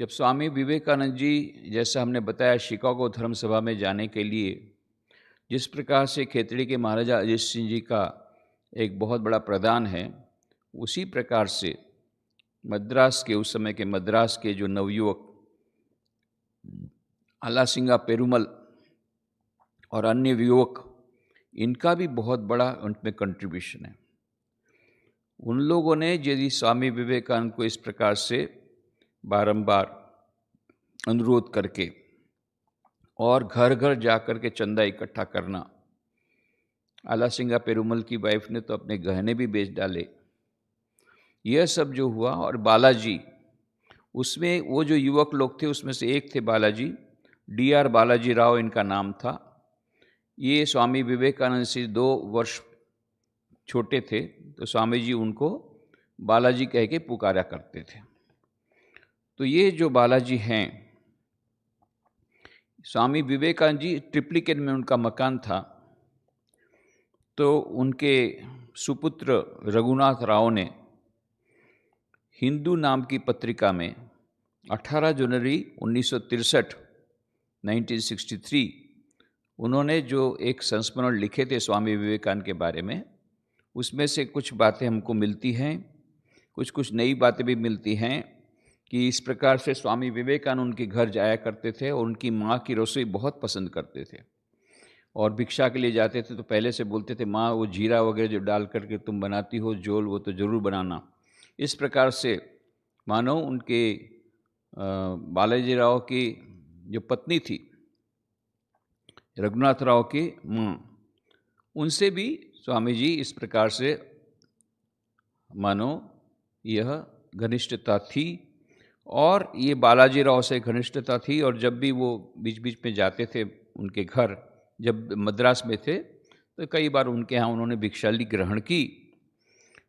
जब स्वामी विवेकानंद जी, जैसा हमने बताया, शिकागो धर्म सभा में जाने के लिए जिस प्रकार से खेतड़ी के महाराजा अजीत सिंह जी का एक बहुत बड़ा प्रदान है, उसी प्रकार से मद्रास के, उस समय के मद्रास के जो नवयुवक आलासिंगा पेरुमल और अन्य युवक, इनका भी बहुत बड़ा उनमें कंट्रीब्यूशन है। उन लोगों ने यदि स्वामी विवेकानंद को इस प्रकार से बारंबार अनुरोध करके और घर घर जाकर के चंदा इकट्ठा करना, आलासिंगा पेरुमल की वाइफ ने तो अपने गहने भी बेच डाले, यह सब जो हुआ। और बालाजी, उसमें वो जो युवक लोग थे उसमें से एक थे बालाजी, DR बालाजी राव इनका नाम था। ये स्वामी विवेकानंद से 2 वर्ष छोटे थे, तो स्वामी जी उनको बालाजी कह के पुकारा करते थे। तो ये जो बालाजी हैं, स्वामी विवेकानंद जी, ट्रिप्लिकेट में उनका मकान था, तो उनके सुपुत्र रघुनाथ राव ने हिंदू नाम की पत्रिका में 18 जनवरी 1963 1963 उन्होंने जो एक संस्मरण लिखे थे स्वामी विवेकानंद के बारे में, उसमें से कुछ बातें हमको मिलती हैं, कुछ नई बातें भी मिलती हैं कि इस प्रकार से स्वामी विवेकानंद उनके घर जाया करते थे और उनकी माँ की रसोई बहुत पसंद करते थे। और भिक्षा के लिए जाते थे तो पहले से बोलते थे, माँ वो जीरा वगैरह जो डाल करके तुम बनाती हो जोल, वो तो ज़रूर बनाना। इस प्रकार से मानो उनके बालाजी राव की जो पत्नी थी, रघुनाथ राव की माँ, उनसे भी स्वामी जी इस प्रकार से मानो यह घनिष्ठता थी। और ये बालाजी राव से घनिष्ठता थी। और जब भी वो बीच बीच में जाते थे उनके घर, जब मद्रास में थे, तो कई बार उनके यहाँ उन्होंने भिक्षाली ग्रहण की।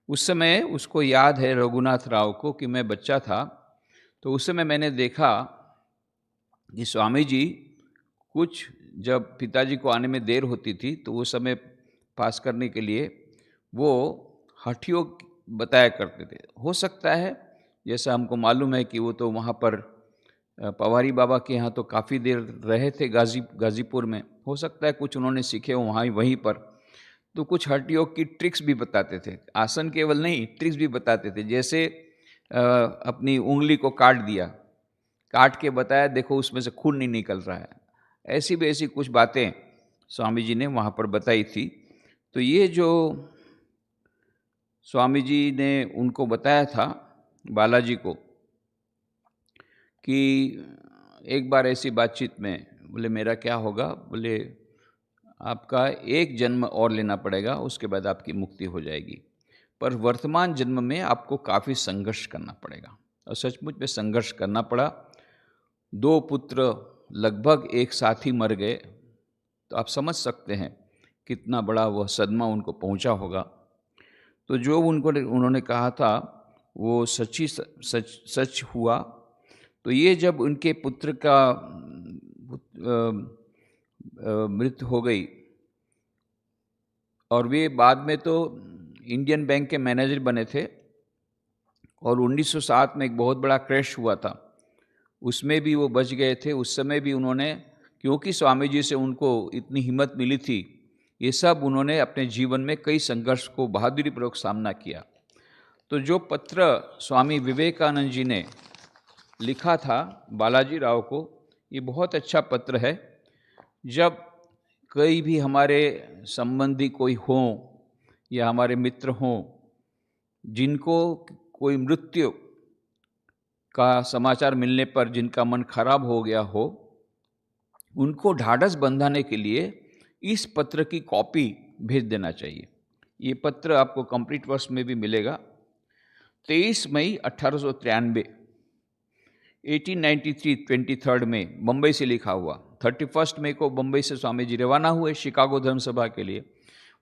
उस समय उसको याद है, रघुनाथ राव को, कि मैं बच्चा था तो उस समय मैंने देखा कि स्वामी जी कुछ, जब पिताजी को आने में देर होती थी तो वो समय पास करने के लिए वो हठियोग बताया करते थे। हो सकता है, जैसा हमको मालूम है कि वो तो वहाँ पर पवारी बाबा के यहाँ तो काफ़ी देर रहे थे गाजीपुर में, हो सकता है कुछ उन्होंने सीखे हो वहीं पर। तो कुछ हठयोग की ट्रिक्स भी बताते थे, आसन केवल नहीं, ट्रिक्स भी बताते थे। जैसे अपनी उंगली को काट दिया, काट के बताया, देखो उसमें से खून नहीं निकल रहा है। ऐसी भी ऐसी कुछ बातें स्वामी जी ने वहाँ पर बताई थी। तो ये जो स्वामी जी ने उनको बताया था, बालाजी को, कि एक बार ऐसी बातचीत में बोले, मेरा क्या होगा, बोले आपका एक जन्म और लेना पड़ेगा, उसके बाद आपकी मुक्ति हो जाएगी, पर वर्तमान जन्म में आपको काफ़ी संघर्ष करना पड़ेगा। और सचमुच में संघर्ष करना पड़ा। 2 पुत्र लगभग एक साथ ही मर गए, तो आप समझ सकते हैं कितना बड़ा वह सदमा उनको पहुंचा होगा। तो जो उन्होंने कहा था वो सच हुआ। तो ये जब उनके पुत्र का मृत्यु हो गई, और वे बाद में तो इंडियन बैंक के मैनेजर बने थे, और 1907 में एक बहुत बड़ा क्रैश हुआ था, उसमें भी वो बच गए थे। उस समय भी उन्होंने, क्योंकि स्वामी जी से उनको इतनी हिम्मत मिली थी, ये सब उन्होंने अपने जीवन में कई संघर्ष को बहादुरीपूर्वक सामना किया। तो जो पत्र स्वामी विवेकानंद जी ने लिखा था बालाजी राव को, ये बहुत अच्छा पत्र है। जब कई भी हमारे संबंधी कोई हों या हमारे मित्र हों जिनको कोई मृत्यु का समाचार मिलने पर जिनका मन खराब हो गया हो, उनको ढाढ़स बंधाने के लिए इस पत्र की कॉपी भेज देना चाहिए। ये पत्र आपको कंप्लीट वर्स में भी मिलेगा। 23 मई 1893 1893 23 में बम्बई से लिखा हुआ। 31 मई को बम्बई से स्वामी जी रवाना हुए शिकागो धर्म सभा के लिए।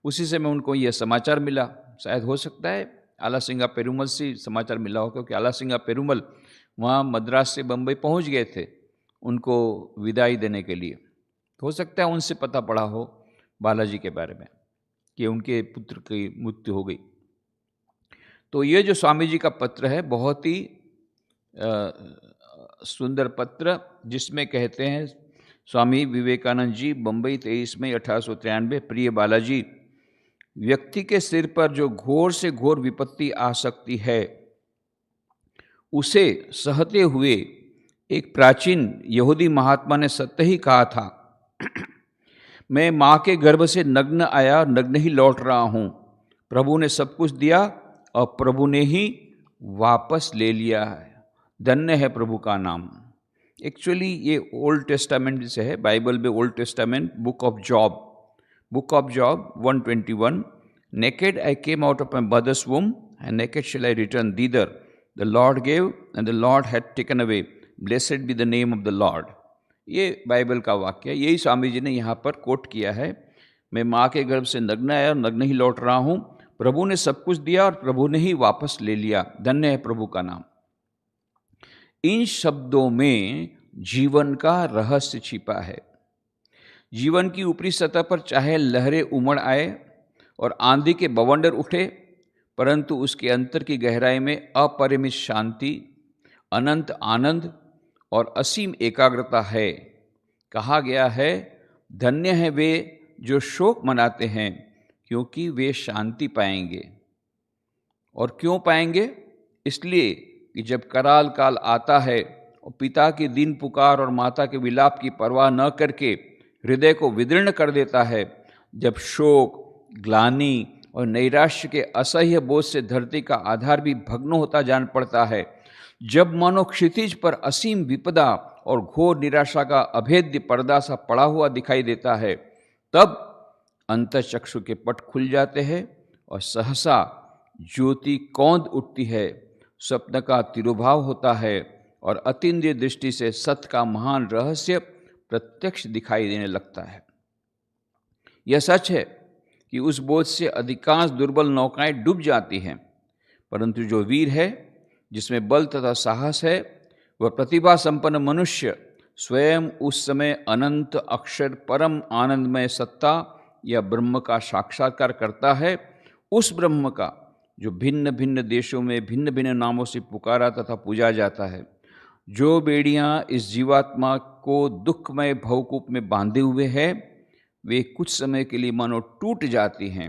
उसी समय उनको यह समाचार मिला, शायद हो सकता है आलासिंगा पेरुमल से समाचार मिला हो, क्योंकि आलासिंगा पेरुमल वहाँ मद्रास से बम्बई पहुँच गए थे उनको विदाई देने के लिए। हो सकता है उनसे पता पड़ा हो बालाजी के बारे में कि उनके पुत्र की मृत्यु हो गई। तो ये जो स्वामी जी का पत्र है बहुत ही सुंदर पत्र जिसमें कहते हैं, स्वामी विवेकानंद जी, बम्बई 23 मई 1893, प्रिय बालाजी, व्यक्ति के सिर पर जो घोर से घोर विपत्ति आ सकती है, उसे सहते हुए एक प्राचीन यहूदी महात्मा ने सत्य ही कहा था। मैं माँ के गर्भ से नग्न आया, नग्न ही लौट रहा हूँ। प्रभु ने सब कुछ दिया और प्रभु ने ही वापस ले लिया है। धन्य है प्रभु का नाम। एक्चुअली ये ओल्ड टेस्टामेंट से है, बाइबल में Old Testament, book of Job 121, naked I came out of my mother's womb and naked shall I return thither, the Lord gave and the Lord had taken away, blessed be the name of the Lord. ये Bible का वाक्य है, यही स्वामी जी ने यहाँ पर coat किया है। मैं माँ के गर्भ से नग्न आया और नग्न ही लौट रहा हूँ। प्रभु ने सब कुछ दिया और प्रभु ने ही वापस ले लिया। धन्य है प्रभु का नाम। इन शब्दों में जीवन का रहस्य छिपा है। जीवन की ऊपरी सतह पर चाहे लहरें उमड़ आए और आंधी के बवंडर उठे, परंतु उसके अंतर की गहराई में अपरिमित शांति, अनंत आनंद और असीम एकाग्रता है। कहा गया है, धन्य है वे जो शोक मनाते हैं, क्योंकि वे शांति पाएंगे। और क्यों पाएंगे? इसलिए कि जब कराल काल आता है और पिता की दीन पुकार और माता के विलाप की परवाह न करके हृदय को विदीर्ण कर देता है, जब शोक, ग्लानि और नैराश्य के असह्य बोझ से धरती का आधार भी भग्न होता जान पड़ता है, जब मानो क्षितिज पर असीम विपदा और घोर निराशा का अभेद्य पर्दा सा पड़ा हुआ दिखाई देता है, तब अंतःचक्षु के पट खुल जाते हैं और सहसा ज्योति कौंध उठती है, स्वप्न का तिरुभाव होता है और अतीन्द्रिय दृष्टि से सत्य का महान रहस्य प्रत्यक्ष दिखाई देने लगता है। यह सच है कि उस बोझ से अधिकांश दुर्बल नौकाएं डूब जाती हैं, परंतु जो वीर है, जिसमें बल तथा साहस है, वह प्रतिभा संपन्न मनुष्य स्वयं उस समय अनंत अक्षर परम आनंदमय सत्ता या ब्रह्म का साक्षात्कार करता है। उस ब्रह्म का जो भिन्न भिन्न देशों में भिन्न भिन्न नामों से पुकारा तथा पूजा जाता है। जो बेड़ियां इस जीवात्मा को दुखमय भवकूप में बांधे हुए हैं, वे कुछ समय के लिए मानो टूट जाती हैं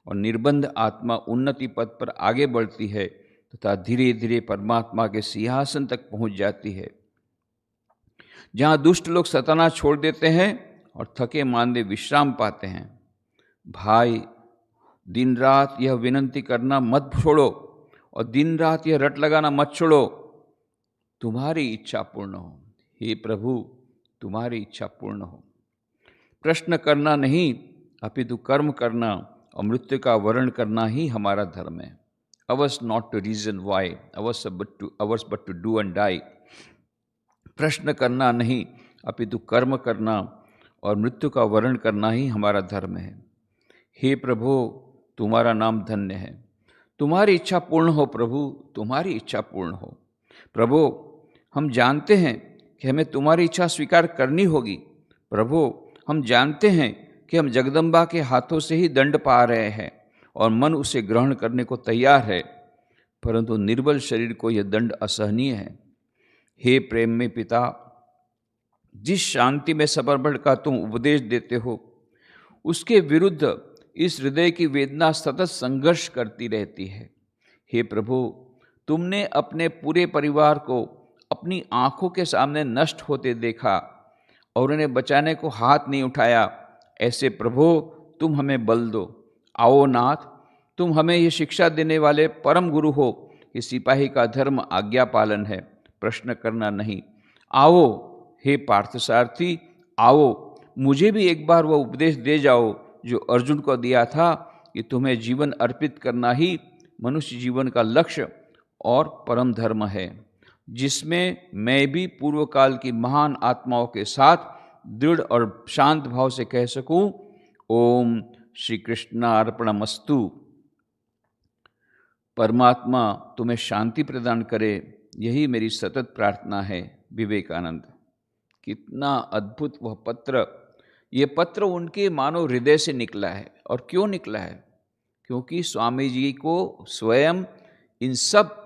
और निर्बंध आत्मा उन्नति पथ पर आगे बढ़ती है तथा धीरे धीरे परमात्मा के सिंहासन तक पहुंच जाती है, जहां दुष्ट लोग सताना छोड़ देते हैं और थके मांदे विश्राम पाते हैं। भाई, दिन रात यह विनती करना मत छोड़ो और दिन रात यह रट लगाना मत छोड़ो, तुम्हारी इच्छा पूर्ण हो। हे प्रभु, तुम्हारी इच्छा पूर्ण हो। प्रश्न करना नहीं, अपितु कर्म करना और मृत्यु का वर्ण करना ही हमारा धर्म है। Ours not to reason why, ours but to do and die। प्रश्न करना नहीं, अपितु कर्म करना और मृत्यु का वर्ण करना ही हमारा धर्म है। हे प्रभु, तुम्हारा नाम धन्य है। तुम्हारी इच्छा पूर्ण हो प्रभु, तुम्हारी इच्छा पूर्ण हो। प्रभु, हम जानते हैं कि हमें तुम्हारी इच्छा स्वीकार करनी होगी। प्रभु, हम जानते हैं कि हम जगदम्बा के हाथों से ही दंड पा रहे हैं और मन उसे ग्रहण करने को तैयार है, परंतु निर्बल शरीर को यह दंड असहनीय है। हे प्रेम में पिता, जिस शांति में समर्पण का तुम उपदेश देते हो, उसके विरुद्ध इस हृदय की वेदना सतत संघर्ष करती रहती है। हे प्रभु, तुमने अपने पूरे परिवार को अपनी आंखों के सामने नष्ट होते देखा और उन्हें बचाने को हाथ नहीं उठाया। ऐसे प्रभु, तुम हमें बल दो। आओ नाथ, तुम हमें ये शिक्षा देने वाले परम गुरु हो कि सिपाही का धर्म आज्ञा पालन है, प्रश्न करना नहीं। आओ हे पार्थसारथी, आओ, मुझे भी एक बार वह उपदेश दे जाओ जो अर्जुन को दिया था कि तुम्हें जीवन अर्पित करना ही मनुष्य जीवन का लक्ष्य और परम धर्म है, जिसमें मैं भी पूर्व काल की महान आत्माओं के साथ दृढ़ और शांत भाव से कह सकूं, ओम श्री कृष्णार्पणमस्तु। परमात्मा तुम्हें शांति प्रदान करे, यही मेरी सतत प्रार्थना है। विवेकानंद। कितना अद्भुत वह पत्र। ये पत्र उनके मानव हृदय से निकला है। और क्यों निकला है? क्योंकि स्वामी जी को स्वयं इन सब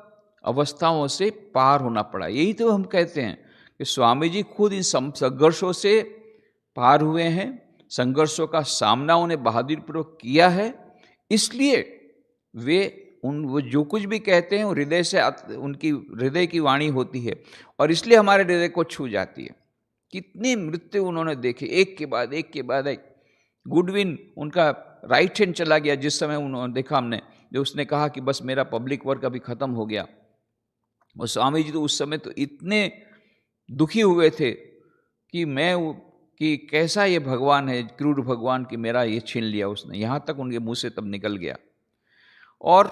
अवस्थाओं से पार होना पड़ा। यही तो हम कहते हैं कि स्वामी जी खुद इन संघर्षों से पार हुए हैं, संघर्षों का सामना उन्हें बहादुरीपूर्वक किया है, इसलिए वे वो जो कुछ भी कहते हैं वो हृदय से उनकी हृदय की वाणी होती है और इसलिए हमारे हृदय को छू जाती है। कितनी मृत्यु उन्होंने देखे, एक के बाद एक के बाद एक। गुडविन उनका राइट हैंड चला गया जिस समय उन्होंने देखा हमने, जो उसने कहा कि बस मेरा पब्लिक वर्क अभी खत्म हो गया। और स्वामी जी तो उस समय तो इतने दुखी हुए थे कि कि कैसा ये भगवान है, क्रूर भगवान, कि मेरा ये छीन लिया उसने, यहाँ तक उनके मुंह से तब निकल गया। और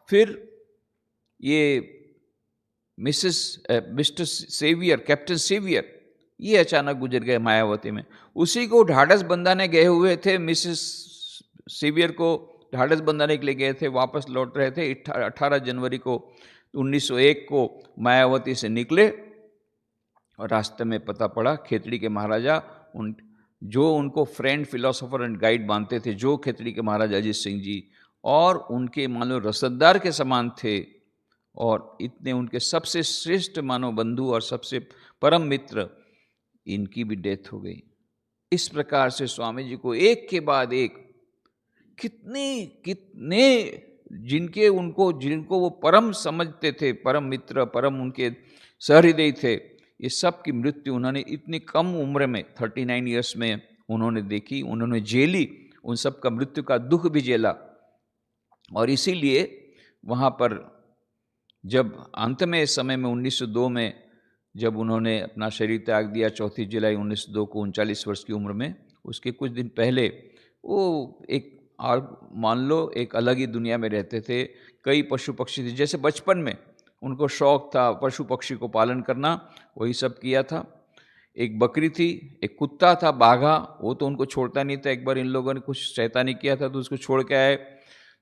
फिर ये मिस्टर सेवियर, कैप्टन सेवियर, ये अचानक गुजर गए मायावती में। उसी को ढाढ़स बंधाने गए हुए थे, मिसेस सेवियर को ढाढ़स बंधाने के लिए गए थे, वापस लौट रहे थे 18 जनवरी को 1901 को मायावती से निकले और रास्ते में पता पड़ा खेतड़ी के महाराजा जो उनको फ्रेंड, फिलोसोफर एंड गाइड मानते थे, जो खेतड़ी के महाराजा अजीत सिंह जी, और उनके मानो रसददार के समान थे और इतने उनके सबसे श्रेष्ठ मानव बंधु और सबसे परम मित्र, इनकी भी डेथ हो गई। इस प्रकार से स्वामी जी को एक के बाद एक कितने जिनको वो परम समझते थे, परम मित्र, परम उनके सहृदय थे, ये सब की मृत्यु उन्होंने इतनी कम उम्र में 39 ईयर्स में उन्होंने देखी, उन्होंने झेली, उन सब का मृत्यु का दुख भी झेला। और इसीलिए वहाँ पर जब अंत में इस समय में 1902 में जब उन्होंने अपना शरीर त्याग दिया 4 जुलाई 1902 को 39 वर्ष की उम्र में, उसके कुछ दिन पहले वो एक और मान लो एक अलग ही दुनिया में रहते थे। कई पशु पक्षी थे, जैसे बचपन में उनको शौक था पशु पक्षी को पालन करना, वही सब किया था। एक बकरी थी, एक कुत्ता था बाघा, वो तो उनको छोड़ता नहीं था। एक बार इन लोगों ने कुछ शैतानी किया था तो उसको छोड़ के आए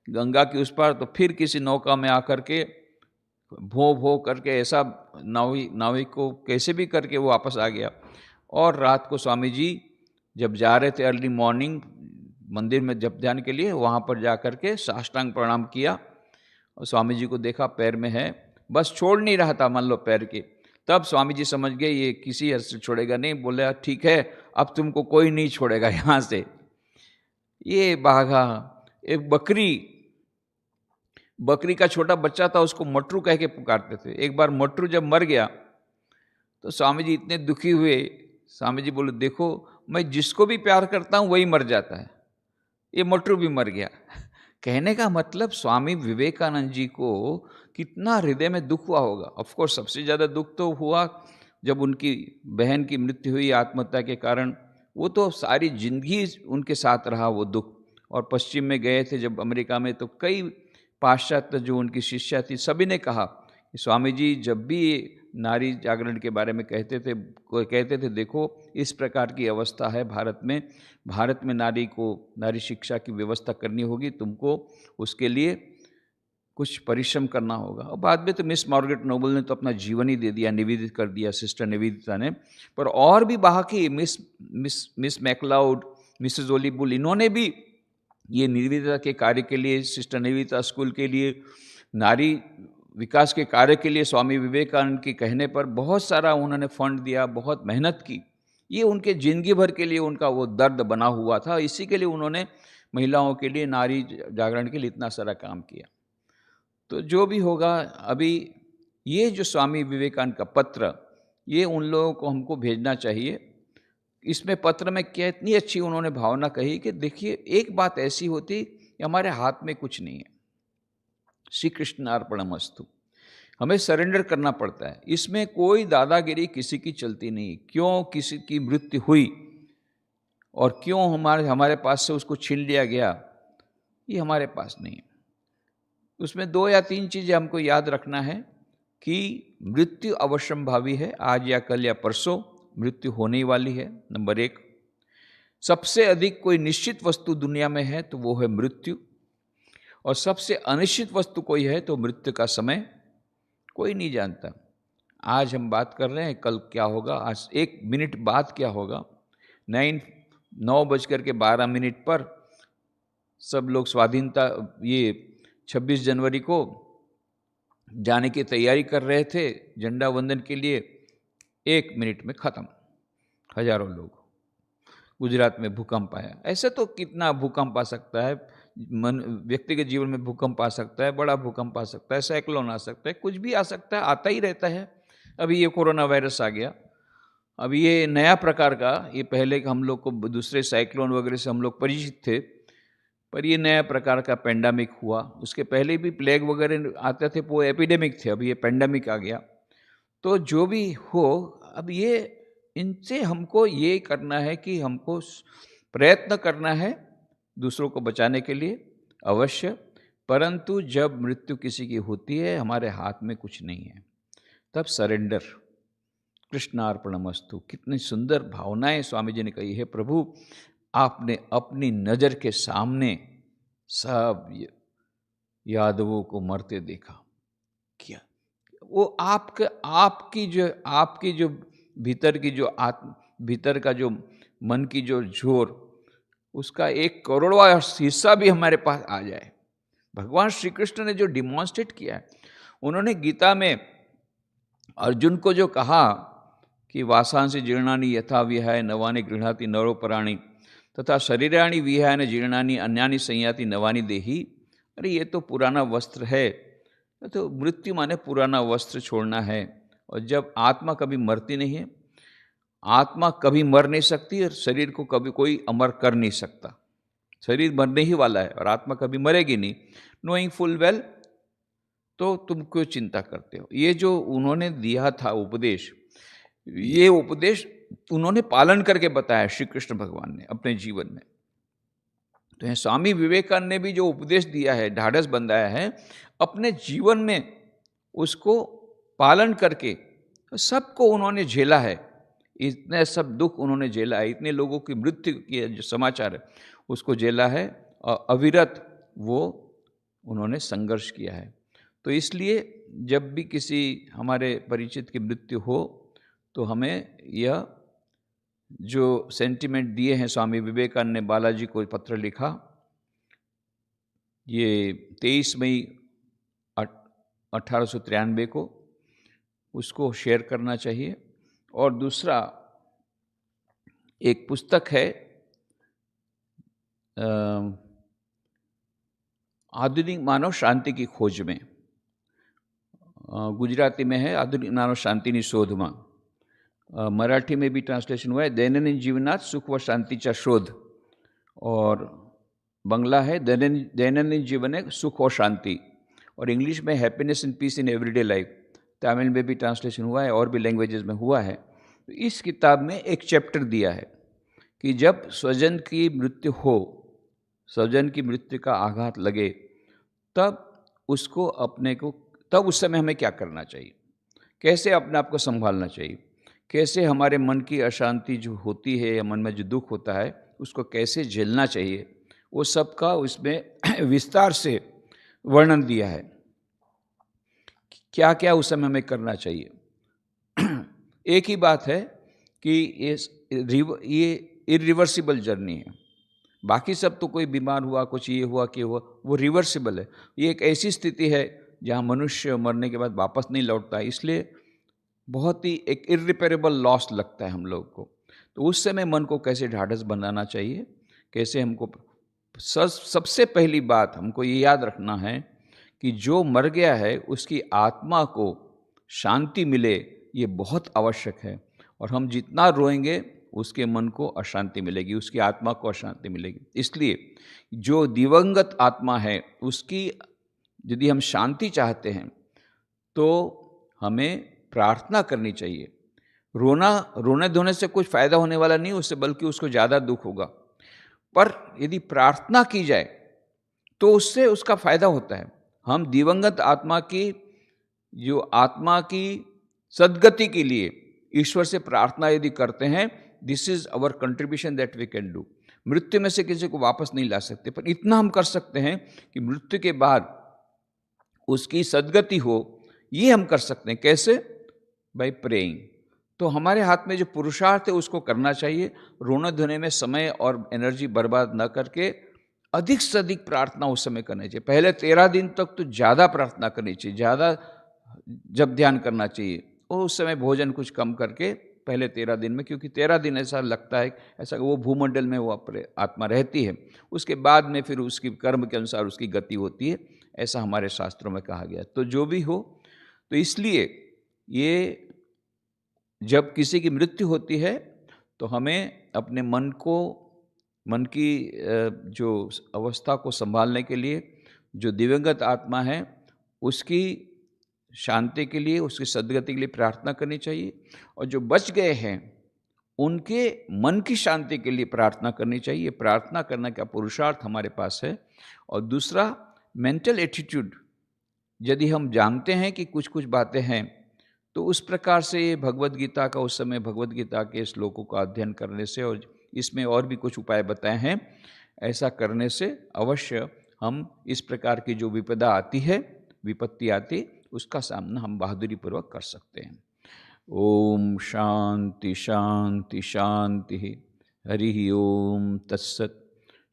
गंगा के उस पार, तो फिर किसी नौका में आकर के भो भो करके ऐसा नाविक को कैसे भी करके वो वापस आ गया। और रात को स्वामी जी जब जा रहे थे अर्ली मॉर्निंग मंदिर में जप ध्यान के लिए, वहाँ पर जा कर के साष्टांग प्रणाम किया और स्वामी जी को देखा पैर में है, बस छोड़ नहीं रहा था मान लो पैर के। तब स्वामी जी समझ गए ये किसी हद से छोड़ेगा नहीं, बोले ठीक है अब तुमको कोई नहीं छोड़ेगा यहाँ से। ये बाघा, एक बकरी का छोटा बच्चा था, उसको मटरू कह के पुकारते थे। एक बार मटरू जब मर गया तो स्वामी जी इतने दुखी हुए। स्वामी जी बोले देखो मैं जिसको भी प्यार करता हूँ वही मर जाता है, ये मटरू भी मर गया। कहने का मतलब स्वामी विवेकानंद जी को कितना हृदय में दुख हुआ होगा। ऑफ कोर्स सबसे ज़्यादा दुख तो हुआ जब उनकी बहन की मृत्यु हुई आत्महत्या के कारण, वो तो सारी जिंदगी उनके साथ रहा वो दुख। और पश्चिम में गए थे जब अमेरिका में, तो कई पाश्चात्य जो उनकी शिष्या थी सभी ने कहा कि स्वामी जी जब भी नारी जागरण के बारे में कहते थे देखो इस प्रकार की अवस्था है भारत में नारी शिक्षा की व्यवस्था करनी होगी, तुमको उसके लिए कुछ परिश्रम करना होगा। और बाद में तो मिस मार्गरेट नोबल ने तो अपना जीवन ही दे दिया, निवेदित कर दिया सिस्टर निवेदिता ने। पर और भी बाकी मिस मैकलाउड, मिसेस ओलीबुल, इन्होंने भी ये निवेदिता के कार्य के लिए, सिस्टर निवेदिता स्कूल के लिए, नारी विकास के कार्य के लिए स्वामी विवेकानंद के कहने पर बहुत सारा उन्होंने फंड दिया, बहुत मेहनत की। ये उनके जिंदगी भर के लिए उनका वो दर्द बना हुआ था, इसी के लिए उन्होंने महिलाओं के लिए, नारी जागरण के लिए इतना सारा काम किया। तो जो भी होगा, अभी ये जो स्वामी विवेकानंद का पत्र, ये उन लोगों को हमको भेजना चाहिए। इसमें पत्र में क्या इतनी अच्छी उन्होंने भावना कही कि देखिए एक बात ऐसी होती कि हमारे हाथ में कुछ नहीं है, श्री कृष्ण अर्पणमस्तु, हमें सरेंडर करना पड़ता है। इसमें कोई दादागिरी किसी की चलती नहीं। क्यों किसी की मृत्यु हुई और क्यों हमारे पास से उसको छीन लिया गया, ये हमारे पास नहीं है। उसमें 2 या 3 चीज़ें हमको याद रखना है कि मृत्यु अवश्यंभावी है, आज या कल या परसों मृत्यु होने वाली है। नंबर 1, सबसे अधिक कोई निश्चित वस्तु दुनिया में है तो वो है मृत्यु, और सबसे अनिश्चित वस्तु कोई है तो मृत्यु का समय कोई नहीं जानता। आज हम बात कर रहे हैं, कल क्या होगा, आज 1 मिनट बाद क्या होगा। 9:12 पर सब लोग स्वाधीनता, ये 26 जनवरी को जाने की तैयारी कर रहे थे झंडा वंदन के लिए, 1 मिनट में ख़त्म, हज़ारों लोग। गुजरात में भूकंप आया। ऐसे तो कितना भूकंप आ सकता है, व्यक्ति के जीवन में भूकंप आ सकता है, बड़ा भूकंप आ सकता है, साइक्लोन आ सकता है, कुछ भी आ सकता है, आता ही रहता है। अभी ये कोरोना वायरस आ गया, अभी ये नया प्रकार का, ये पहले हम लोग को दूसरे साइक्लोन वगैरह से हम लोग परिचित थे, पर ये नया प्रकार का पेंडेमिक हुआ। उसके पहले भी प्लेग वगैरह आते थे, वो एपिडेमिक थे, अभी ये पेंडेमिक आ गया। तो जो भी हो, अब ये इनसे हमको ये करना है कि हमको प्रयत्न करना है दूसरों को बचाने के लिए अवश्य, परंतु जब मृत्यु किसी की होती है, हमारे हाथ में कुछ नहीं है, तब सरेंडर, कृष्णार्पणमस्तु। कितनी सुंदर भावनाएं स्वामी जी ने कही है। प्रभु, आपने अपनी नज़र के सामने सब यादवों को मरते देखा, किया वो आपकी जो भीतर की जो भीतर का जो मन की जो जोर, उसका 1 करोड़वां हिस्सा भी हमारे पास आ जाए। भगवान श्री कृष्ण ने जो डिमॉन्स्ट्रेट किया है, उन्होंने गीता में अर्जुन को जो कहा कि वासांसि जीर्णानि यथा विहाय नवानि गृह्णाति नरोपराणि तथा शरीराणि विहाय न जीर्णानि अन्यानि संयाति नवानि देहि। अरे ये तो पुराना वस्त्र है, तो मृत्यु माने पुराना वस्त्र छोड़ना है। और जब आत्मा कभी मरती नहीं है, आत्मा कभी मर नहीं सकती और शरीर को कभी कोई अमर कर नहीं सकता। शरीर मरने ही वाला है और आत्मा कभी मरेगी नहीं, नोइंग फुल वेल। तो तुम क्यों चिंता करते हो? ये जो उन्होंने दिया था उपदेश, ये उपदेश उन्होंने पालन करके बताया श्री कृष्ण भगवान ने अपने जीवन में। तो स्वामी विवेकानंद ने भी जो उपदेश दिया है, ढाढ़स बंधाया है, अपने जीवन में उसको पालन करके सबको उन्होंने झेला है। इतने सब दुख उन्होंने झेला है, इतने लोगों की मृत्यु की जो समाचार है उसको झेला है, और अविरत वो उन्होंने संघर्ष किया है। तो इसलिए जब भी किसी हमारे परिचित की मृत्यु हो, तो हमें यह जो सेंटिमेंट दिए हैं स्वामी विवेकानंद ने, बालाजी को पत्र लिखा, ये 23 मई 1893 को, उसको शेयर करना चाहिए। और दूसरा एक पुस्तक है आधुनिक मानव शांति की खोज में, गुजराती में है आधुनिक मानव शांतिनी शोधमा, मराठी में भी ट्रांसलेशन हुआ है दैनंदिन जीवनात सुख व शांतीचा शोध, और बंगला है दैनंदिन जीवन है सुख और शांति, और इंग्लिश में happiness and peace in everyday life. Tamil में भी ट्रांसलेशन हुआ है और भी लैंग्वेजेस में हुआ है। तो इस किताब में एक चैप्टर दिया है कि जब स्वजन की मृत्यु हो, स्वजन की मृत्यु का आघात लगे, तब उसको अपने को, तब उस समय हमें क्या करना चाहिए, कैसे अपने आप को संभालना चाहिए, कैसे हमारे मन की अशांति जो होती है या मन में जो दुख होता है उसको कैसे झेलना चाहिए, वो सब का उसमें विस्तार से वर्णन दिया है, क्या क्या उस समय हमें करना चाहिए। एक ही बात है कि ये इरिवर्सिबल जर्नी है, बाकी सब तो कोई बीमार हुआ, कुछ ये हुआ कि हुआ, वो रिवर्सिबल है। ये एक ऐसी स्थिति है जहाँ मनुष्य मरने के बाद वापस नहीं लौटता, इसलिए बहुत ही एक इरिपेरेबल लॉस लगता है हम लोग को। तो उस समय मन को कैसे ढाढ़स बनाना चाहिए, कैसे हमको, सबसे पहली बात हमको ये याद रखना है कि जो मर गया है उसकी आत्मा को शांति मिले, ये बहुत आवश्यक है। और हम जितना रोएंगे उसके मन को अशांति मिलेगी, उसकी आत्मा को अशांति मिलेगी। इसलिए जो दिवंगत आत्मा है उसकी यदि हम शांति चाहते हैं तो हमें प्रार्थना करनी चाहिए। रोने धोने से कुछ फायदा होने वाला नहीं उससे, बल्कि उसको ज़्यादा दुख होगा। पर यदि प्रार्थना की जाए तो उससे उसका फायदा होता है। हम दिवंगत आत्मा की, जो आत्मा की सद्गति के लिए ईश्वर से प्रार्थना यदि करते हैं, this is our contribution that we can do. मृत्यु में से किसी को वापस नहीं ला सकते, पर इतना हम कर सकते हैं कि मृत्यु के बाद उसकी सद्गति हो, ये हम कर सकते हैं। कैसे? By praying. तो हमारे हाथ में जो पुरुषार्थ है उसको करना चाहिए। रोने धोने में समय और एनर्जी बर्बाद न करके अधिक से अधिक प्रार्थना उस समय करनी चाहिए। पहले 13 दिन तक तो ज़्यादा प्रार्थना करनी चाहिए, ज़्यादा जब ध्यान करना चाहिए वो उस समय भोजन कुछ कम करके पहले 13 दिन में, क्योंकि 13 दिन ऐसा लगता है, ऐसा वो भूमंडल में वो आत्मा रहती है, उसके बाद में फिर उसकी कर्म के अनुसार उसकी गति होती है, ऐसा हमारे शास्त्रों में कहा गया। तो जो भी हो, तो इसलिए ये जब किसी की मृत्यु होती है तो हमें अपने मन की जो अवस्था को संभालने के लिए जो दिवंगत आत्मा है उसकी शांति के लिए, उसकी सद्गति के लिए प्रार्थना करनी चाहिए, और जो बच गए हैं उनके मन की शांति के लिए प्रार्थना करनी चाहिए। प्रार्थना करने का पुरुषार्थ हमारे पास है। और दूसरा, मेंटल एटीट्यूड, यदि हम जानते हैं कि कुछ कुछ बातें हैं, तो उस प्रकार से भगवद गीता का, उस समय भगवद गीता के श्लोकों का अध्ययन करने से, और इसमें और भी कुछ उपाय बताए हैं, ऐसा करने से अवश्य हम इस प्रकार की जो विपदा आती है, विपत्ति आती, उसका सामना हम बहादुरी पूर्वक कर सकते हैं। ओम शांति शांति शांति। हरि ओम तत्सत।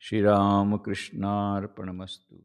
श्री राम कृष्णार्पणमस्तु।